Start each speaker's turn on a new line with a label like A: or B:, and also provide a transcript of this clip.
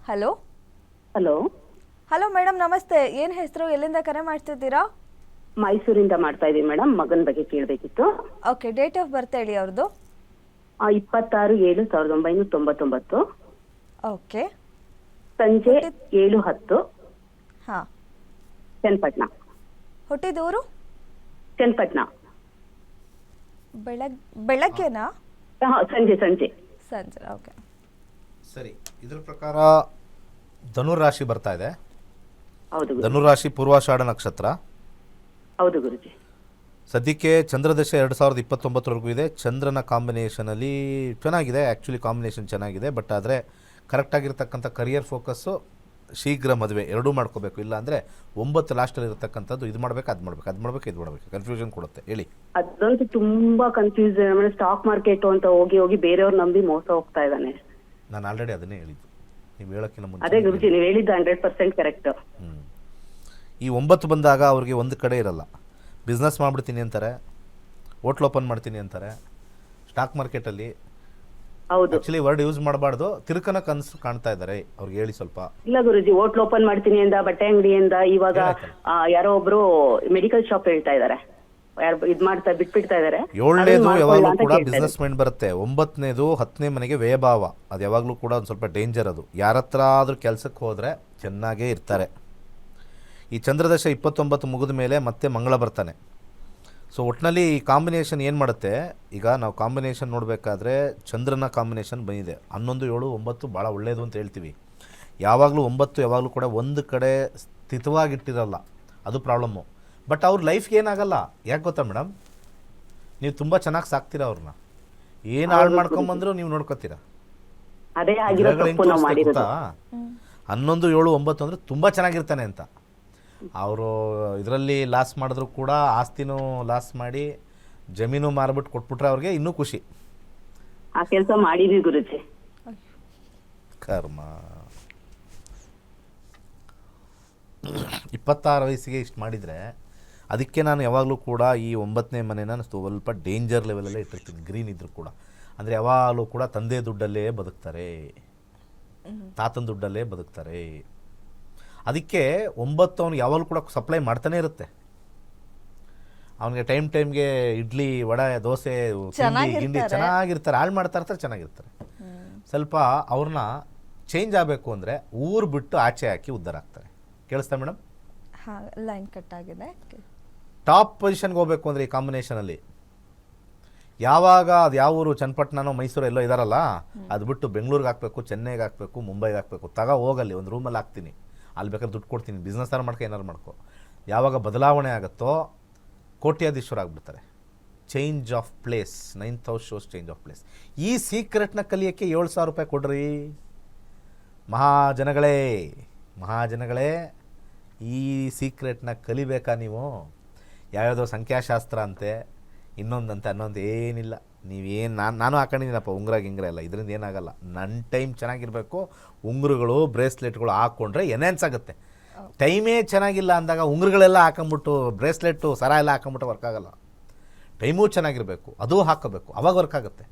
A: Hello
B: hello,
A: hello madam ನಮಸ್ತೆ. ಏನು ಹೆಸರು, ಎಲ್ಲಿಂದ ಕರೆ ಮಾಡ್ತಿದ್ದೀರಾ?
B: ಮೈಸೂರಿಂದ ಮಾಡ್ತಾ ಇದೀವಿ ಮೇಡಮ್. ಮಗನ ಬಗ್ಗೆ ಕೇಳಬೇಕಿತ್ತು.
A: ಓಕೆ, ಡೇಟ್ ಆಫ್ ಬರ್ತ್ ಹೇಳಿ ಅವ್ರದ್ದು.
B: 26/7/1999,
A: ಓಕೆ.
B: ಸಂಜೆ 7:10,
A: ಹಾಂ.
B: ಚನ್ನಪಟ್ಟಣ.
A: ಹುಟ್ಟಿದೂರು
B: ಚನ್ನಪಟ್ಟಣ.
A: ಬೆಳಗ್ಗೆನಾ?
B: ಸಂಜೆ ಸಂಜೆ.
A: ಸಂಜೆ. ಓಕೆ
C: ಸರಿ, ಇದ್ರ ಪ್ರಕಾರ ಧನುರಾಶಿ ಬರ್ತಾ ಇದೆ.
B: ಹೌದು ಗುರು.
C: ಧನುರಾಶಿ ಪೂರ್ವಾಷಾಢ ನಕ್ಷತ್ರ.
B: ಹೌದು ಗುರುಜಿ.
C: ಸದ್ಯಕ್ಕೆ ಚಂದ್ರದಶೆ 2029ವರೆಗೂ ಇದೆ. ಚಂದ್ರನ ಕಾಂಬಿನೇಷನಲ್ಲಿ ಚೆನ್ನಾಗಿದೆ, ಆ್ಯಕ್ಚುಲಿ ಕಾಂಬಿನೇಷನ್ ಚೆನ್ನಾಗಿದೆ. ಬಟ್ ಆದರೆ ಕರೆಕ್ಟಾಗಿರ್ತಕ್ಕಂಥ ಕರಿಯರ್ ಫೋಕಸ್ಸು, ಶೀಘ್ರ ಮದುವೆ ಎರಡೂ ಮಾಡ್ಕೋಬೇಕು. ಇಲ್ಲ ಅಂದರೆ 9 ಲಾಸ್ಟಲ್ಲಿ ಇರತಕ್ಕಂಥದ್ದು ಇದು ಮಾಡಬೇಕು, ಅದು ಮಾಡಬೇಕು, ಇದು ಮಾಡಬೇಕು, ಕನ್ಫ್ಯೂಷನ್ ಕೊಡುತ್ತೆ. ಹೇಳಿ.
B: ಅದಂತೂ ತುಂಬಾ ಕನ್ಫ್ಯೂಸ್. ಸ್ಟಾಕ್ ಮಾರ್ಕೆಟ್ ಅಂತ ಹೋಗಿ ಹೋಗಿ ಬೇರೆಯವ್ರು ನಂಬಿ ಮೋಸ ಹೋಗ್ತಾ ಇದ್ದಾನೆ.
C: ನಾನು ಆಲ್ರೆಡಿ ಅದನ್ನೇ ಹೇಳಿದ್ದು, ನೀವು ಹೇಳೋಕ್ಕಿಂತ ಮುಂಚೆ.
B: ಅದೇ ಗುರುಜಿ, ನೀವು ಹೇಳಿದ್ದು 100% ಕರೆಕ್ಟ್.
C: ಈ 9 ಬಂದಾಗ ಅವ್ರಿಗೆ ಒಂದು ಕಡೆ ಇರಲ್ಲ. ಬಿಸ್ನೆಸ್ ಮಾಡಿಬಿಡ್ತೀನಿ ಅಂತಾರೆ, ಹೋಟ್ಲ್ ಓಪನ್ ಮಾಡ್ತೀನಿ ಅಂತಾರೆ. ಸ್ಟಾಕ್ ಮಾರ್ಕೆಟಲ್ಲಿ
B: ಹೌದು.
C: ಆ್ಯಕ್ಚುಲಿ ವರ್ಡ್ ಯೂಸ್ ಮಾಡಬಾರ್ದು. ತಿರುಕನ ಕನಸು ಕಾಣ್ತಾ ಇದ್ದಾರೆ. ಅವ್ರಿಗೆ ಹೇಳಿ ಸ್ವಲ್ಪ.
B: ಇಲ್ಲ ಗುರುಜಿ, ಹೋಟ್ಲ್ ಓಪನ್ ಮಾಡ್ತೀನಿ ಅಂದ, ಬಟ್ಟೆ ಅಂಗಡಿಯಿಂದ. ಇವಾಗ ಯಾರೋ ಒಬ್ರು ಮೆಡಿಕಲ್ ಶಾಪ್ ಹೇಳ್ತಾ ಇದಾರೆ. ಇದ್ ಮಾಡ್ತಾ ಬಿಟ್ಬಿಡ್ತಾ ಇದಾರೆ.
C: 7ನೇದು ಯಾವಾಗಲೂ ಕೂಡ ಬಿಸ್ನೆಸ್ ಮೈಂಡ್ ಬರುತ್ತೆ. 9ನೇದು 10ನೇ ಮನೆಗೆ ವ್ಯಯಭಾವ. ಅದು ಯಾವಾಗಲೂ ಕೂಡ ಒಂದು ಸ್ವಲ್ಪ ಡೇಂಜರ್. ಅದು ಯಾರ ಹತ್ರ ಆದರೂ ಕೆಲಸಕ್ಕೆ ಹೋದರೆ ಚೆನ್ನಾಗೇ ಇರ್ತಾರೆ. ಈ ಚಂದ್ರದಶ 29 ಮುಗಿದ ಮೇಲೆ ಮತ್ತೆ ಮಂಗಳ ಬರ್ತಾನೆ. ಸೊ ಒಟ್ಟಿನಲ್ಲಿ ಈ ಕಾಂಬಿನೇಷನ್ ಏನು ಮಾಡುತ್ತೆ, ಈಗ ನಾವು ಕಾಂಬಿನೇಷನ್ ನೋಡಬೇಕಾದ್ರೆ ಚಂದ್ರನ ಕಾಂಬಿನೇಷನ್ ಬಂದಿದೆ. 11, 7, 9 ಭಾಳ ಒಳ್ಳೆಯದು ಅಂತ ಹೇಳ್ತೀವಿ. ಯಾವಾಗಲೂ 9 ಯಾವಾಗಲೂ ಕೂಡ ಒಂದು ಕಡೆ ಸ್ಥಿತವಾಗಿಟ್ಟಿರಲ್ಲ, ಅದು ಪ್ರಾಬ್ಲಮ್ಮು. ಬಟ್ ಅವ್ರ ಲೈಫ್ಗೆ ಏನಾಗಲ್ಲ. ಯಾಕೆ ಗೊತ್ತಾ ಮೇಡಮ್, ನೀವು ತುಂಬ ಚೆನ್ನಾಗಿ ಸಾಕ್ತೀರಾ ಅವ್ರನ್ನ. ಏನು ಹಾಳು ಮಾಡ್ಕೊಂಬಂದ್ರು ನೀವು ನೋಡ್ಕೋತೀರಾ.
B: ಅದೇ ಆಗಿರೋ ತಪ್ಪು ನಾವು ಮಾಡಿರೋದು.
C: 11, 7, 9 ಅಂದರೆ ತುಂಬ ಚೆನ್ನಾಗಿರ್ತಾನೆ ಅಂತ. ಅವರು ಇದರಲ್ಲಿ ಲಾಸ್ ಮಾಡಿದ್ರು ಕೂಡ ಆಸ್ತಿನೂ ಲಾಸ್ ಮಾಡಿ ಜಮೀನು ಮಾರ್ಬಿಟ್ಟು ಕೊಟ್ಬಿಟ್ರೆ ಅವ್ರಿಗೆ ಇನ್ನೂ ಖುಷಿ.
B: ಆ ಕೆಲಸ ಮಾಡಿದ್ವಿ ಗುರುಜಿ.
C: ಕರ್ಮ. 26 ವಯಸ್ಸಿಗೆ ಇಷ್ಟು ಮಾಡಿದರೆ, ಅದಕ್ಕೆ ನಾನು ಯಾವಾಗಲೂ ಕೂಡ ಈ 9ನೇ ಮನೆನ ಸ್ವಲ್ಪ ಡೇಂಜರ್ ಲೆವೆಲಲ್ಲೇ ಇಟ್ಟಿರ್ತೀನಿ. ಗ್ರೀನ್ ಇದ್ದರೂ ಕೂಡ. ಅಂದರೆ ಯಾವಾಗಲೂ ಕೂಡ ತಂದೆ ದುಡ್ಡಲ್ಲೇ ಬದುಕ್ತಾರೆ, ತಾತನ ದುಡ್ಡಲ್ಲೇ ಬದುಕ್ತಾರೆ. ಅದಕ್ಕೆ 9 ಅವನು ಯಾವಾಗಲೂ ಕೂಡ ಸಪ್ಲೈ ಮಾಡ್ತಾನೆ ಇರುತ್ತೆ. ಅವನಿಗೆ ಟೈಮ್ಗೆ ಇಡ್ಲಿ, ವಡೆ, ದೋಸೆ, ಗಿಂಡಿ ಚೆನ್ನಾಗಿರ್ತಾರೆ. ಹಾಳು ಮಾಡ್ತಾ ಇರ್ತಾರೆ, ಚೆನ್ನಾಗಿರ್ತಾರೆ. ಸ್ವಲ್ಪ ಅವ್ರನ್ನ ಚೇಂಜ್ ಆಗಬೇಕು ಅಂದರೆ ಊರು ಬಿಟ್ಟು ಆಚೆ ಹಾಕಿ ಉದ್ಧಾರ ಆಗ್ತಾರೆ. ಕೇಳಿಸ್ತಾ ಮೇಡಮ್?
A: ಹಾಂ, ಲೈನ್ ಕಟ್ ಆಗಿದೆ.
C: ಟಾಪ್ ಪೊಸಿಷನ್ಗೆ ಹೋಗಬೇಕು ಅಂದರೆ ಈ ಕಾಂಬಿನೇಷನಲ್ಲಿ ಯಾವಾಗ ಅದು ಯಾವ ಊರು, ಚನ್ನಪಟ್ಟಣನೋ ಮೈಸೂರು ಎಲ್ಲೋ ಇದಾರಲ್ಲ, ಅದು ಬಿಟ್ಟು ಬೆಂಗಳೂರಿಗೆ ಹಾಕಬೇಕು, ಚೆನ್ನೈಗೆ ಹಾಕಬೇಕು, ಮುಂಬೈಗೆ ಹಾಕಬೇಕು. ಹೋಗಲ್ಲಿ ಒಂದು ರೂಮಲ್ಲಿ ಹಾಕ್ತೀನಿ, ಅಲ್ಲಿ ಬೇಕಾದ್ರೆ ದುಡ್ಡು ಕೊಡ್ತೀನಿ, ಬಿಸ್ನೆಸ್ ಮಾಡ್ಕೊ, ಏನಾರು ಮಾಡ್ಕೊ. ಯಾವಾಗ ಬದಲಾವಣೆ ಆಗುತ್ತೋ ಕೋಟ್ಯಾಧೀಶ್ವರ ಆಗಿಬಿಡ್ತಾರೆ. Change of place. 9th house shows change of place. ಈ ಸೀಕ್ರೆಟ್ನ ಕಲಿಯೋಕ್ಕೆ 7,000 ರೂಪಾಯಿ ಕೊಡ್ರಿ ಮಹಾಜನಗಳೇ. ಈ ಸೀಕ್ರೆಟ್ನ ಕಲಿಬೇಕಾ ನೀವು? ಯಾವ್ಯಾವುದೋ ಸಂಖ್ಯಾಶಾಸ್ತ್ರ ಅಂತೆ, ಇನ್ನೊಂದಂತೆ, ಅನ್ನೊಂದು ಏನಿಲ್ಲ. ನೀವೇನು ನಾನು ಹಾಕೊಂಡಿದ್ದೀನಪ್ಪ ಉಂಗುರ ಗಿಂಗ್ರ ಎಲ್ಲ, ಇದರಿಂದ ಏನಾಗಲ್ಲ. ನನ್ನ ಟೈಮ್ ಚೆನ್ನಾಗಿರಬೇಕು. ಉಂಗುರುಗಳು, ಬ್ರೇಸ್ಲೆಟ್ಗಳು ಹಾಕ್ಕೊಂಡ್ರೆ ಎನ್ಹ್ಯಾನ್ಸ್ ಆಗುತ್ತೆ. ಟೈಮೇ ಚೆನ್ನಾಗಿಲ್ಲ ಅಂದಾಗ ಉಂಗುರುಗಳೆಲ್ಲ ಹಾಕೊಂಬಿಟ್ಟು, ಬ್ರೇಸ್ಲೆಟ್ಟು, ಸರ ಎಲ್ಲ ಹಾಕೊಂಬಿಟ್ಟು ವರ್ಕ್ ಆಗಲ್ಲ. ಟೈಮೂ ಚೆನ್ನಾಗಿರಬೇಕು, ಅದು ಹಾಕೋಬೇಕು, ಅವಾಗ ವರ್ಕ್ ಆಗುತ್ತೆ.